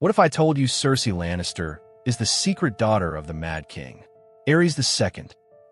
What if I told you Cersei Lannister is the secret daughter of the Mad King, Aerys II,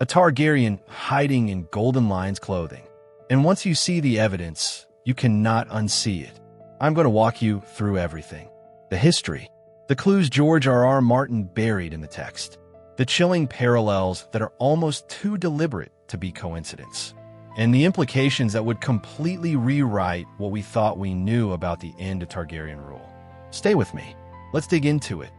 a Targaryen hiding in golden lion's clothing? And once you see the evidence, you cannot unsee it. I'm going to walk you through everything. The history, the clues George R.R. Martin buried in the text, the chilling parallels that are almost too deliberate to be coincidence, and the implications that would completely rewrite what we thought we knew about the end of Targaryen rule. Stay with me. Let's dig into it.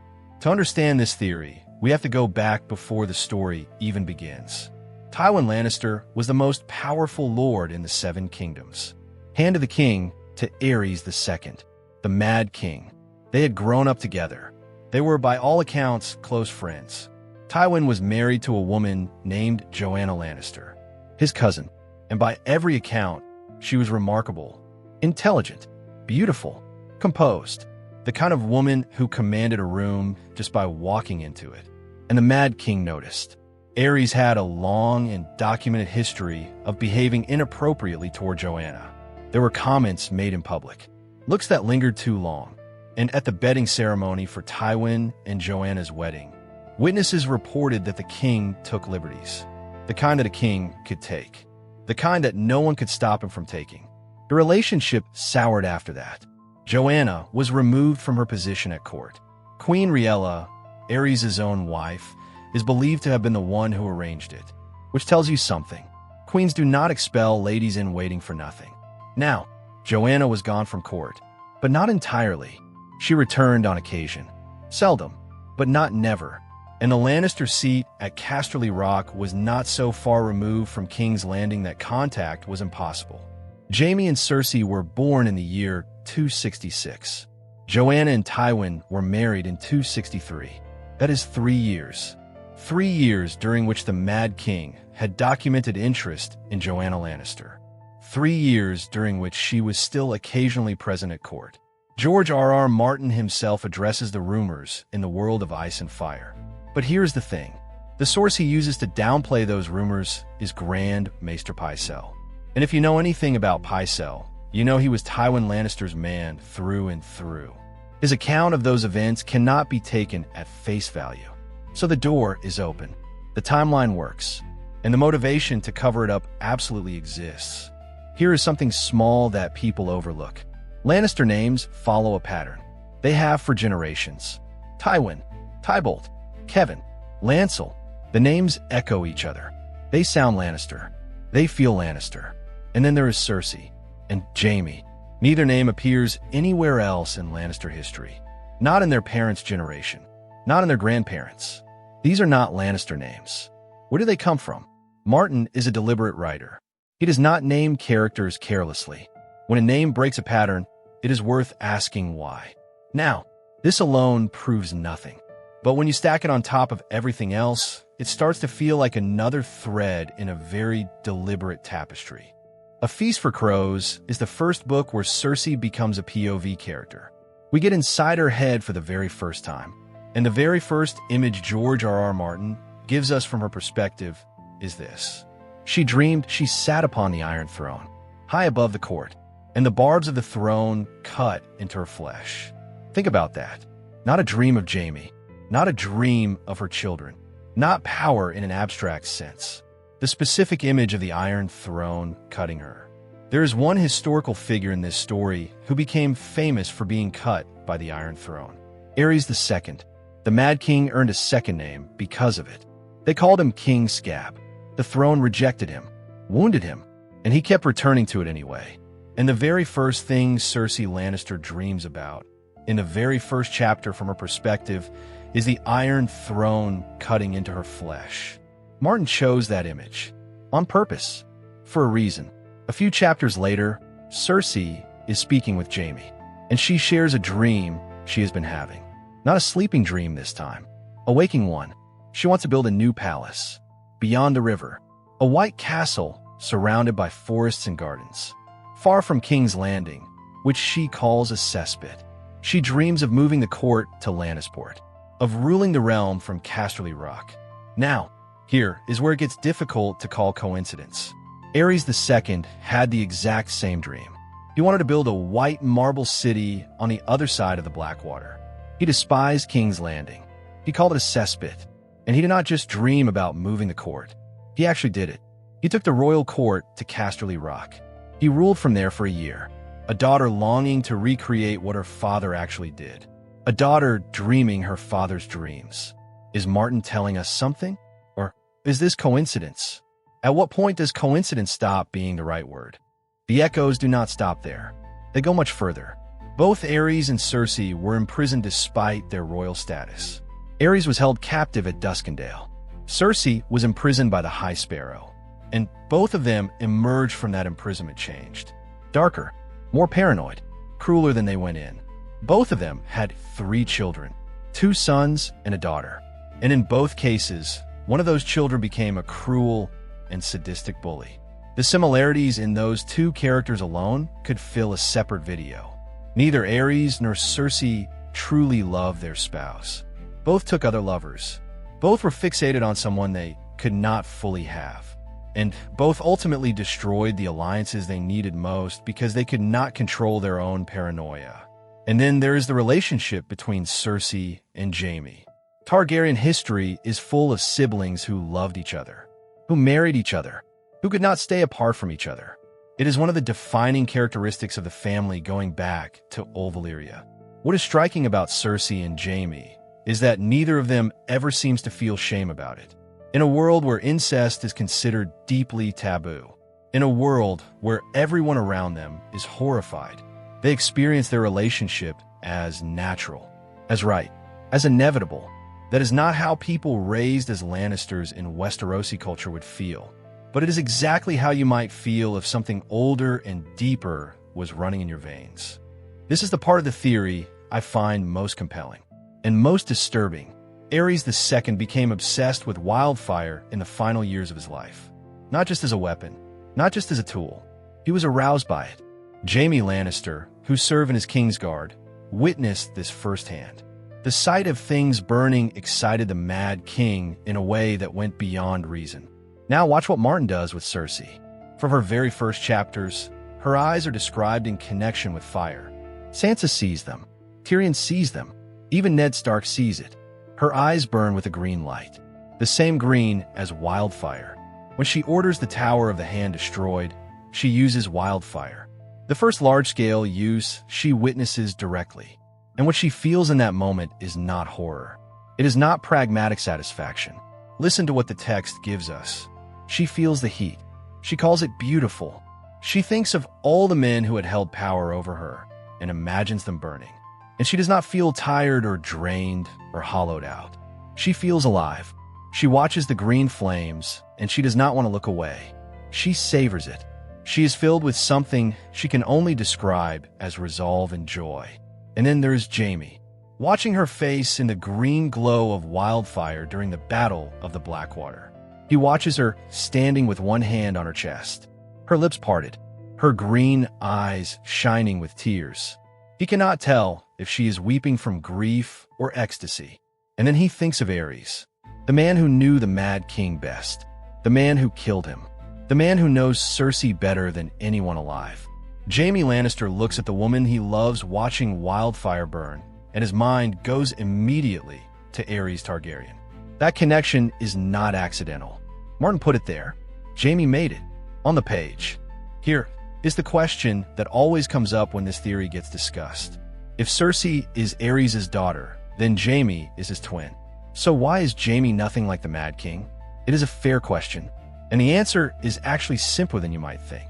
To understand this theory, we have to go back before the story even begins. Tywin Lannister was the most powerful lord in the Seven Kingdoms, hand of the king to Aerys II, the Mad King. They had grown up together. They were, by all accounts, close friends. Tywin was married to a woman named Joanna Lannister, his cousin, and by every account, she was remarkable, intelligent, beautiful, composed, the kind of woman who commanded a room just by walking into it. And the Mad King noticed. Aerys had a long and documented history of behaving inappropriately toward Joanna. There were comments made in public, looks that lingered too long, and at the bedding ceremony for Tywin and Joanna's wedding, witnesses reported that the king took liberties, the kind that a king could take, the kind that no one could stop him from taking. The relationship soured after that. Joanna was removed from her position at court. Queen Riella, Aerys' own wife, is believed to have been the one who arranged it, which tells you something. Queens do not expel ladies in waiting for nothing. Now, Joanna was gone from court, but not entirely. She returned on occasion. Seldom, but not never. And the Lannister seat at Casterly Rock was not so far removed from King's Landing that contact was impossible. Jaime and Cersei were born in the year 266. Joanna and Tywin were married in 263. That is 3 years. 3 years during which the Mad King had documented interest in Joanna Lannister. 3 years during which she was still occasionally present at court. George R.R. Martin himself addresses the rumors in The World of Ice and Fire. But here's the thing. The source he uses to downplay those rumors is Grand Maester Pycelle. And if you know anything about Pycelle, you know he was Tywin Lannister's man through and through. His account of those events cannot be taken at face value. So the door is open. The timeline works. And the motivation to cover it up absolutely exists. Here is something small that people overlook. Lannister names follow a pattern. They have for generations. Tywin, Tybolt, Kevin, Lancel. The names echo each other. They sound Lannister. They feel Lannister. And then there is Cersei and Jaime. Neither name appears anywhere else in Lannister history. Not in their parents' generation. Not in their grandparents. These are not Lannister names. Where do they come from? Martin is a deliberate writer. He does not name characters carelessly. When a name breaks a pattern, it is worth asking why. Now, this alone proves nothing. But when you stack it on top of everything else, it starts to feel like another thread in a very deliberate tapestry. A Feast for Crows is the first book where Cersei becomes a POV character. We get inside her head for the very first time. And the very first image George R.R. Martin gives us from her perspective is this. She dreamed she sat upon the Iron Throne, high above the court, and the barbs of the throne cut into her flesh. Think about that. Not a dream of Jaime, not a dream of her children, not power in an abstract sense. The specific image of the Iron Throne cutting her. There is one historical figure in this story who became famous for being cut by the Iron Throne. Aerys II. The Mad King earned a second name because of it. They called him King Scab. The throne rejected him, wounded him, and he kept returning to it anyway. And the very first thing Cersei Lannister dreams about, in the very first chapter from her perspective, is the Iron Throne cutting into her flesh. Martin chose that image, on purpose, for a reason. A few chapters later, Cersei is speaking with Jaime, and she shares a dream she has been having. Not a sleeping dream this time, a waking one. She wants to build a new palace, beyond the river, a white castle surrounded by forests and gardens, far from King's Landing, which she calls a cesspit. She dreams of moving the court to Lannisport, of ruling the realm from Casterly Rock. Now, here is where it gets difficult to call coincidence. Aerys II had the exact same dream. He wanted to build a white marble city on the other side of the Blackwater. He despised King's Landing. He called it a cesspit. And he did not just dream about moving the court. He actually did it. He took the royal court to Casterly Rock. He ruled from there for a year, a daughter longing to recreate what her father actually did, a daughter dreaming her father's dreams. Is Martin telling us something? Or is this coincidence? At what point does coincidence stop being the right word? The echoes do not stop there. They go much further. Both Aerys and Cersei were imprisoned despite their royal status. Aerys was held captive at Duskendale. Cersei was imprisoned by the High Sparrow. And both of them emerged from that imprisonment changed. Darker, more paranoid, crueler than they went in. Both of them had 3 children, 2 sons and a daughter. And in both cases, one of those children became a cruel and sadistic bully. The similarities in those 2 characters alone could fill a separate video. Neither Aerys nor Cersei truly loved their spouse. Both took other lovers. Both were fixated on someone they could not fully have. And both ultimately destroyed the alliances they needed most because they could not control their own paranoia. And then there is the relationship between Cersei and Jaime. Targaryen history is full of siblings who loved each other, who married each other, who could not stay apart from each other. It is one of the defining characteristics of the family going back to Old Valyria. What is striking about Cersei and Jaime is that neither of them ever seems to feel shame about it. In a world where incest is considered deeply taboo, in a world where everyone around them is horrified, they experience their relationship as natural, as right, as inevitable. That is not how people raised as Lannisters in Westerosi culture would feel, but it is exactly how you might feel if something older and deeper was running in your veins. This is the part of the theory I find most compelling and most disturbing. Aerys II became obsessed with wildfire in the final years of his life. Not just as a weapon, not just as a tool. He was aroused by it. Jaime Lannister, who served in his Kingsguard, witnessed this firsthand. The sight of things burning excited the Mad King in a way that went beyond reason. Now watch what Martin does with Cersei. From her very first chapters, her eyes are described in connection with fire. Sansa sees them. Tyrion sees them. Even Ned Stark sees it. Her eyes burn with a green light, the same green as wildfire. When she orders the Tower of the Hand destroyed, she uses wildfire. The first large-scale use she witnesses directly. And what she feels in that moment is not horror. It is not pragmatic satisfaction. Listen to what the text gives us. She feels the heat. She calls it beautiful. She thinks of all the men who had held power over her and imagines them burning. And she does not feel tired or drained or hollowed out. She feels alive. She watches the green flames, and she does not want to look away. She savors it. She is filled with something she can only describe as resolve and joy. And then there is Jaime, watching her face in the green glow of wildfire during the Battle of the Blackwater. He watches her standing with one hand on her chest, her lips parted, her green eyes shining with tears. He cannot tell if she is weeping from grief or ecstasy. And then he thinks of Aerys, the man who knew the Mad King best, the man who killed him, the man who knows Cersei better than anyone alive. Jaime Lannister looks at the woman he loves watching wildfire burn, and his mind goes immediately to Aerys Targaryen. That connection is not accidental. Martin put it there. Jaime made it. On the page. Here is the question that always comes up when this theory gets discussed. If Cersei is Aerys' daughter, then Jaime is his twin. So why is Jaime nothing like the Mad King? It is a fair question, and the answer is actually simpler than you might think.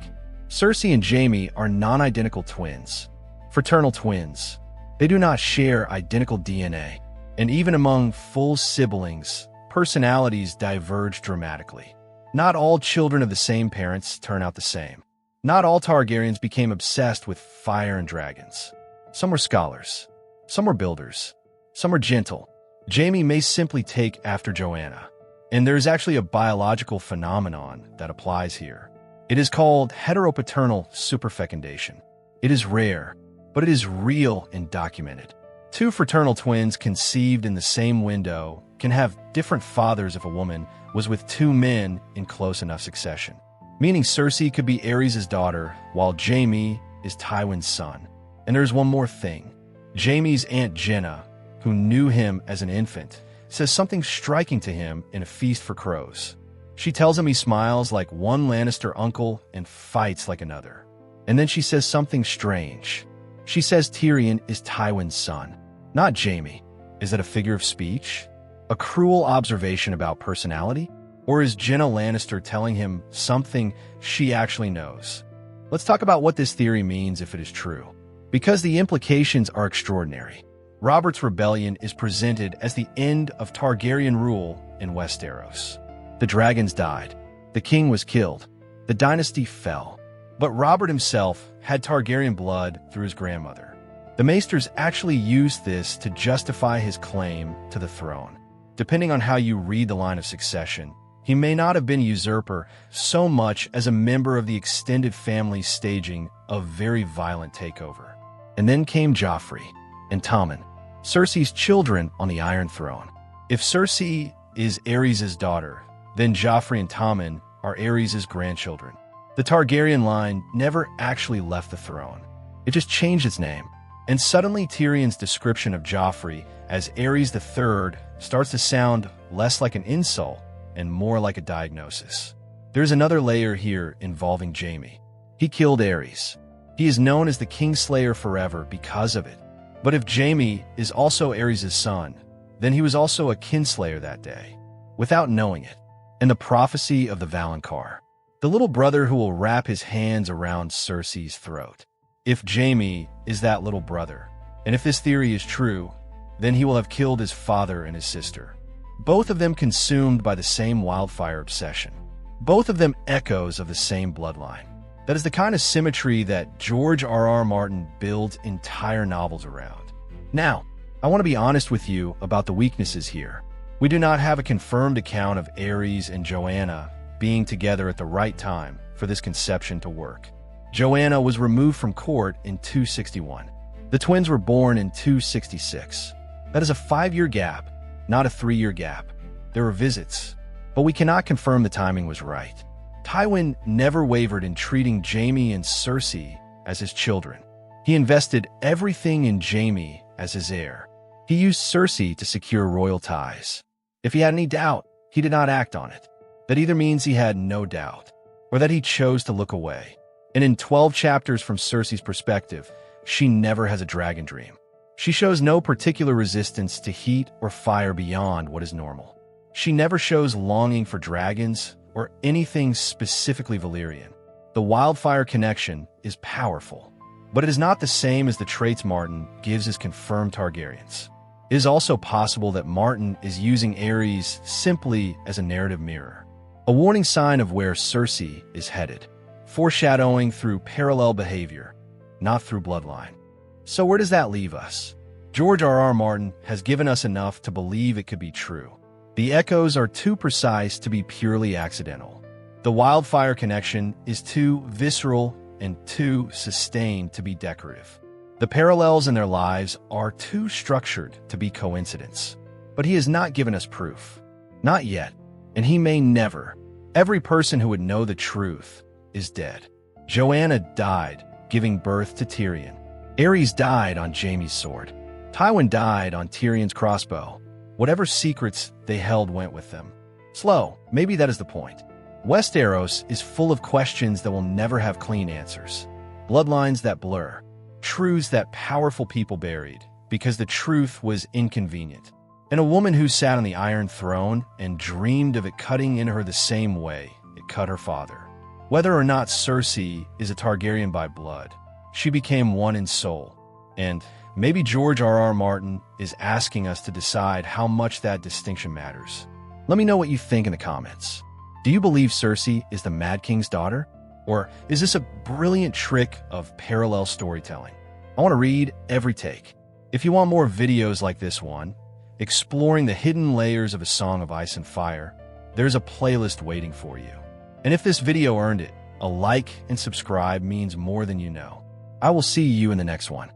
Cersei and Jaime are non-identical twins, fraternal twins. They do not share identical DNA, and even among full siblings, personalities diverge dramatically. Not all children of the same parents turn out the same. Not all Targaryens became obsessed with fire and dragons. Some were scholars, some were builders, some were gentle. Jaime may simply take after Joanna, and there is actually a biological phenomenon that applies here. It is called heteropaternal superfecundation. It is rare, but it is real and documented. 2 fraternal twins conceived in the same window can have different fathers if a woman was with 2 men in close enough succession. Meaning Cersei could be Aerys' daughter, while Jaime is Tywin's son. And there's one more thing. Jaime's Aunt Jenna who knew him as an infant, says something striking to him in A Feast for Crows. She tells him he smiles like one Lannister uncle and fights like another. And then she says something strange. She says Tyrion is Tywin's son, not Jaime. Is that a figure of speech? A cruel observation about personality? Or is Jenna Lannister telling him something she actually knows? Let's talk about what this theory means if it is true, because the implications are extraordinary. Robert's rebellion is presented as the end of Targaryen rule in Westeros. The dragons died. The king was killed. The dynasty fell. But Robert himself had Targaryen blood through his grandmother. The Maesters actually used this to justify his claim to the throne. Depending on how you read the line of succession, he may not have been a usurper so much as a member of the extended family's staging a very violent takeover. And then came Joffrey and Tommen, Cersei's children on the Iron Throne. If Cersei is Aerys' daughter, then Joffrey and Tommen are Aerys' grandchildren. The Targaryen line never actually left the throne. It just changed its name. And suddenly Tyrion's description of Joffrey as Aerys III starts to sound less like an insult and more like a diagnosis. There's another layer here involving Jaime. He killed Aerys. He is known as the Kingslayer forever because of it. But if Jaime is also Aerys' son, then he was also a kinslayer that day, without knowing it. And the prophecy of the Valonqar, the little brother who will wrap his hands around Cersei's throat. If Jaime is that little brother, and if this theory is true, then he will have killed his father and his sister. Both of them consumed by the same wildfire obsession. Both of them echoes of the same bloodline. That is the kind of symmetry that George R.R. Martin builds entire novels around. Now, I want to be honest with you about the weaknesses here. We do not have a confirmed account of Aerys and Joanna being together at the right time for this conception to work. Joanna was removed from court in 261. The twins were born in 266. That is a 5-year gap, not a 3-year gap. There were visits, but we cannot confirm the timing was right. Tywin never wavered in treating Jaime and Cersei as his children. He invested everything in Jaime as his heir. He used Cersei to secure royal ties. If he had any doubt, he did not act on it. That either means he had no doubt, or that he chose to look away. And in 12 chapters from Cersei's perspective, she never has a dragon dream. She shows no particular resistance to heat or fire beyond what is normal. She never shows longing for dragons or anything specifically Valyrian. The wildfire connection is powerful, but it is not the same as the traits Martin gives as confirmed Targaryens. It is also possible that Martin is using Aerys simply as a narrative mirror, a warning sign of where Cersei is headed, foreshadowing through parallel behavior, not through bloodline. So where does that leave us? George R.R. Martin has given us enough to believe it could be true. The echoes are too precise to be purely accidental. The wildfire connection is too visceral and too sustained to be decorative. The parallels in their lives are too structured to be coincidence. But he has not given us proof. Not yet, and he may never. Every person who would know the truth is dead. Joanna died, giving birth to Tyrion. Aerys died on Jaime's sword. Tywin died on Tyrion's crossbow. Whatever secrets they held went with them. Slow, maybe that is the point. Westeros is full of questions that will never have clean answers. Bloodlines that blur. Truths that powerful people buried because the truth was inconvenient. And a woman who sat on the Iron Throne and dreamed of it cutting in her the same way it cut her father. Whether or not Cersei is a Targaryen by blood, she became one in soul. And maybe George R.R. Martin is asking us to decide how much that distinction matters. Let me know what you think in the comments. Do you believe Cersei is the Mad King's daughter? Or is this a brilliant trick of parallel storytelling? I want to read every take. If you want more videos like this one, exploring the hidden layers of A Song of Ice and Fire, there's a playlist waiting for you. And if this video earned it, a like and subscribe means more than you know. I will see you in the next one.